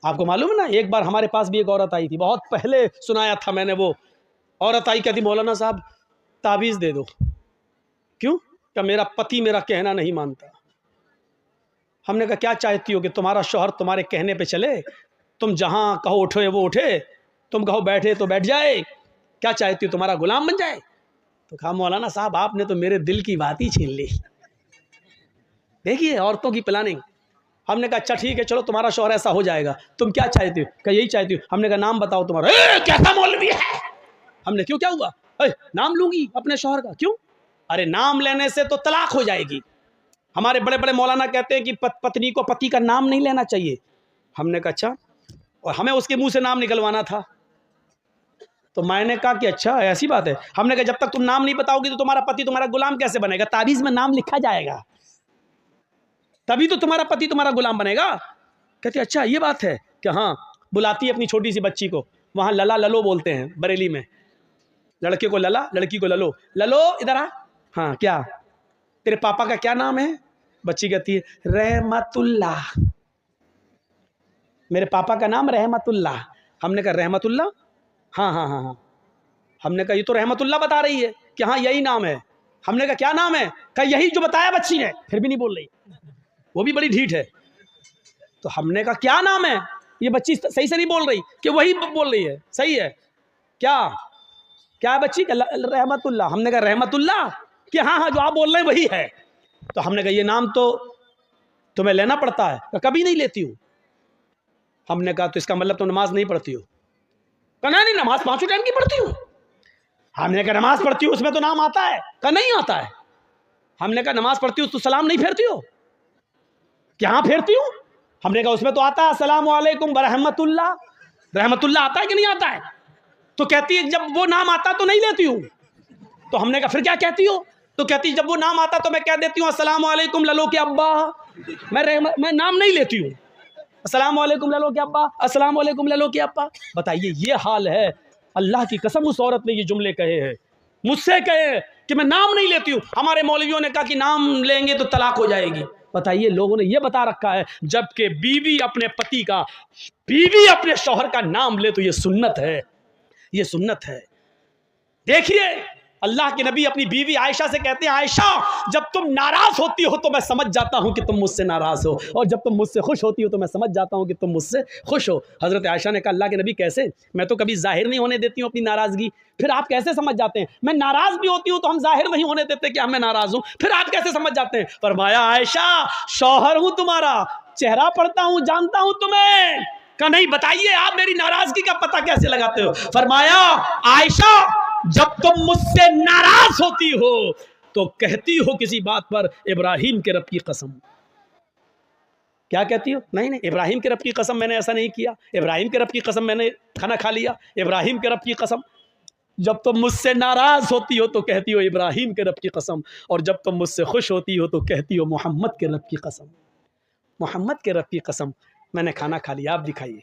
आपको मालूम है ना, एक बार हमारे पास भी एक औरत आई थी, बहुत पहले सुनाया था मैंने। वो औरत आई, कहती मौलाना साहब ताबीज़ दे दो। क्यों? क्या मेरा पति मेरा कहना नहीं मानता। हमने कहा क्या चाहती हो कि तुम्हारा शौहर तुम्हारे कहने पे चले? तुम जहाँ कहो उठे वो उठे, तुम कहो बैठे तो बैठ जाए, क्या चाहती हो तुम्हारा गुलाम बन जाए? तो कहा मौलाना साहब आपने तो मेरे दिल की बात ही छीन ली। देखिए औरतों की प्लानिंग। हमने कहा अच्छा ठीक है चलो तुम्हारा शौहर ऐसा हो जाएगा, तुम क्या चाहती हो? क्या यही चाहती हो? हमने कहा नाम बताओ तुम्हारा। कैसा मौलवी है? हमने क्यों क्या हुआ? नाम लूंगी अपने शौहर का। क्यों? अरे नाम लेने से तो तलाक हो जाएगी। हमारे बड़े बड़े मौलाना कहते हैं कि पत्नी को पति का नाम नहीं लेना चाहिए। हमने कहा अच्छा, और हमें उसके मुंह से नाम निकलवाना था। तो मैंने कहा कि अच्छा ऐसी बात है। हमने कहा जब तक तुम नाम नहीं बताओगी तो तुम्हारा पति तुम्हारा गुलाम कैसे बनेगा? ताबीज में नाम लिखा जाएगा, तभी तो तुम्हारा पति तुम्हारा गुलाम बनेगा। कहते अच्छा ये बात है कि हाँ। बुलाती है अपनी छोटी सी बच्ची को, वहाँ लला ललो बोलते हैं बरेली में। लड़के को लला, लड़की को ललो। ललो इधर आ। हाँ क्या तेरे पापा का क्या नाम है? बच्ची कहती है रहमतुल्लाह। मेरे पापा का नाम रहमतुल्लाह। हमने कहा रहमतुल्लाह? हाँ हाँ हाँ हाँ। हमने कहा ये तो रहमतुल्लाह बता रही है कि हाँ यही नाम है। हमने कहा क्या नाम है? कहा यही जो बताया बच्ची ने। फिर भी नहीं बोल रही, वो भी बड़ी ढीठ है। तो हमने कहा क्या नाम है? ये बच्ची सही से नहीं बोल रही कि वही बोल रही है। सही है क्या? क्या है बच्ची? रहमतुल्लाह। हमने कहा रहमतुल्लाह कि हाँ हाँ जो आप बोल रहे हैं वही है। तो हमने कहा ये नाम तो तुम्हें लेना पड़ता है। कभी नहीं लेती हूँ। हमने कहा तो इसका मतलब तुम नमाज नहीं पढ़ती हो? कहा नहीं नमाज 5 टाइम की पढ़ती हूँ। हमने कहा नमाज पढ़ती हूँ उसमें तो नाम आता है? कहा नहीं आता है। हमने कहा नमाज पढ़ती हूँ तो सलाम नहीं फेरती हो? क्या फेरती हूँ? हमने कहा उसमें तो आता है अस्सलामु अलैकुम बरहमतुल्लाह। रहमतुल्लाह आता है कि नहीं आता है? तो कहती है जब वो नाम आता तो नहीं लेती हूँ। तो हमने कहा फिर क्या कहती हो? तो कहती जब वो नाम आता तो मैं कह देती हूँ अस्सलामु अलैकुम ललो के अब्बा। मैं नाम नहीं लेती हूँ। अस्सलामु अलैकुम ललो के अब्बा, अस्सलामु अलैकुम ललो के अब्बा। बताइए ये हाल है। अल्लाह की कसम उस औरत ने ये जुमले कहे हैं, मुझसे कहे कि मैं नाम नहीं लेती हूँ। हमारे मौलवियों ने कहा कि नाम लेंगे तो तलाक हो जाएगी। बताइए लोगों ने ये बता रखा है, जबकि बीवी अपने पति का, बीवी अपने शौहर का नाम ले तो ये सुन्नत है, ये सुन्नत है। देखिए अल्लाह के नबी अपनी बीवी आयशा से कहते हैं आयशा जब तुम नाराज होती हो तो मैं समझ जाता हूं कि तुम मुझसे नाराज हो, और जब तुम मुझसे खुश होती हो तो मैं समझ जाता हूं कि तुम मुझसे खुश हो। हजरत आयशा ने कहा अल्लाह के नबी कैसे? मैं तो कभी जाहिर नहीं होने देती हूँ अपनी नाराजगी, फिर आप कैसे समझ जाते हैं? मैं नाराज भी होती हूँ तो हम जाहिर नहीं होने देते कि मैं नाराज हूं, फिर आप कैसे समझ जाते हैं? फरमाया आयशा शौहर हूं तुम्हारा, चेहरा पढ़ता हूं, जानता हूं तुम्हें। कहा नहीं बताइए आप मेरी नाराजगी का पता कैसे लगाते हो? फरमाया आयशा जब तुम मुझसे नाराज होती हो तो कहती हो किसी बात पर इब्राहिम के रब की कसम। क्या कहती हो? नहीं नहीं इब्राहिम के रब की कसम मैंने ऐसा नहीं किया, इब्राहिम के रब की कसम मैंने खाना खा लिया, इब्राहिम के रब की कसम। जब तुम मुझसे नाराज होती हो तो कहती हो इब्राहिम के रब की कसम, और जब तुम मुझसे खुश होती हो तो कहती हो मोहम्मद के रब की कसम। मोहम्मद के रब की कसम मैंने खाना खा लिया, आप दिखाइए।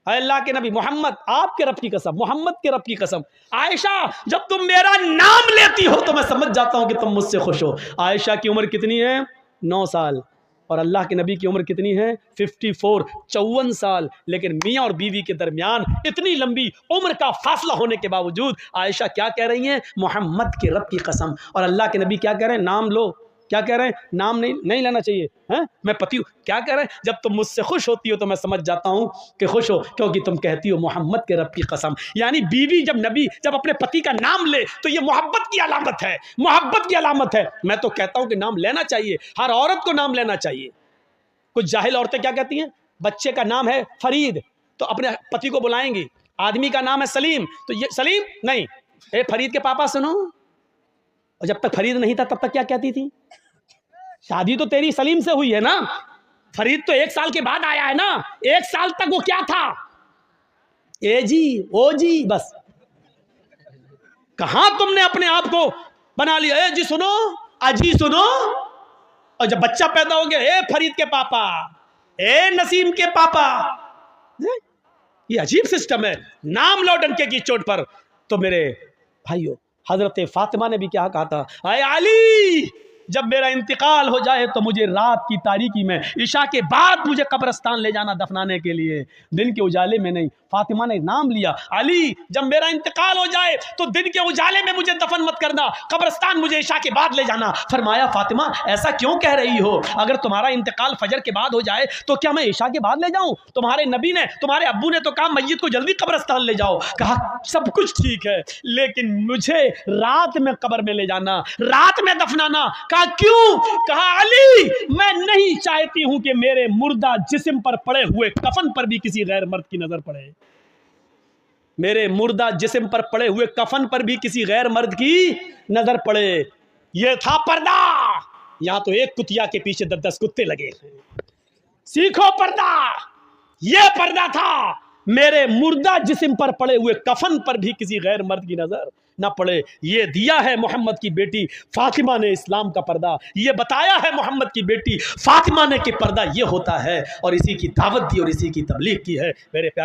अल्लाह के नबी मोहम्मद आपके रब की कसम, मोहम्मद के रब की कसम। आयशा जब तुम मेरा नाम लेती हो तो मैं समझ जाता हूं कि तुम मुझसे खुश हो। आयशा की उम्र कितनी है? 9 साल। और अल्लाह के नबी की उम्र कितनी है? 54, 54 साल। लेकिन मियाँ और बीवी के दरमियान इतनी लंबी उम्र का फासला होने के बावजूद आयशा क्या कह रही हैं? मोहम्मद के रब की कसम। और अल्लाह के नबी क्या कह रहे हैं? नाम लो। क्या कह रहे हैं? नाम नहीं लेना चाहिए है? मैं पति हूँ। क्या कह रहे हैं? जब तुम मुझसे खुश होती हो तो मैं समझ जाता हूँ कि खुश हो, क्योंकि तुम कहती हो मोहम्मद के रब की कसम। यानी बीवी जब अपने पति का नाम ले तो ये मोहब्बत की अलामत है, मोहब्बत की अलामत है। मैं तो कहता हूँ कि नाम लेना चाहिए, हर औरत को नाम लेना चाहिए। कुछ जाहिल औरतें क्या कहती हैं? बच्चे का नाम है फरीद तो अपने पति को बुलाएंगी, आदमी का नाम है सलीम तो ये सलीम नहीं, ए फरीद के पापा सुनो। और जब तक फरीद नहीं था तब तक क्या कहती थी? शादी तो तेरी सलीम से हुई है ना, फरीद तो 1 साल के बाद आया है ना। 1 साल तक वो क्या था? ए जी ओ जी बस। कहां तुमने अपने आप को बना लिया? ए जी सुनो, अजी सुनो। और जब बच्चा पैदा हो गया, ए फरीद के पापा, ए नसीम के पापा। ये अजीब सिस्टम है, नाम लो डंके की चोट पर। तो मेरे भाइयों हजरत फातिमा ने भी क्या कहा था? आए अली जब मेरा इंतकाल हो जाए तो मुझे रात की तारीकी में इशा के बाद मुझे कब्रिस्तान ले जाना दफनाने के लिए, दिन के उजाले में नहीं। फातिमा ने नाम लिया, अली जब मेरा इंतकाल हो जाए तो दिन के उजाले में मुझे दफन मत करना, कब्रिस्तान मुझे इशा के बाद ले जाना। फरमाया फातिमा ऐसा क्यों कह रही हो, अगर तुम्हारा इंतकाल फजर के बाद हो जाए तो क्या मैं इशा के बाद ले जाऊं? तुम्हारे नबी ने, तुम्हारे अब्बू ने तो कहा मस्जिद को जल्दी कब्रिस्तान ले जाओ। कहा सब कुछ ठीक है लेकिन मुझे रात में कब्र में ले जाना, रात में दफनाना। कहा क्यों? कहा अली मैं नहीं चाहती हूं कि मेरे मुर्दा जिस्म पर पड़े हुए कफन पर भी किसी गैर मर्द की नजर पड़े, मेरे मुर्दा जिस्म पर पड़े हुए कफन पर भी किसी गैर मर्द की नजर पड़े। यह था पर्दा। यहां तो एक कुतिया के पीछे 10-10 कुत्ते लगे। सीखो पर्दा, यह पर्दा था, मेरे मुर्दा जिस्म पर पड़े हुए कफन पर भी किसी गैर मर्द की नजर ना पड़े। ये दिया है मोहम्मद की बेटी फातिमा ने इस्लाम का पर्दा, ये बताया है मोहम्मद की बेटी फातिमा ने कि पर्दा ये होता है, और इसी की दावत दी और इसी की तबलीग की है। मेरे प्यारे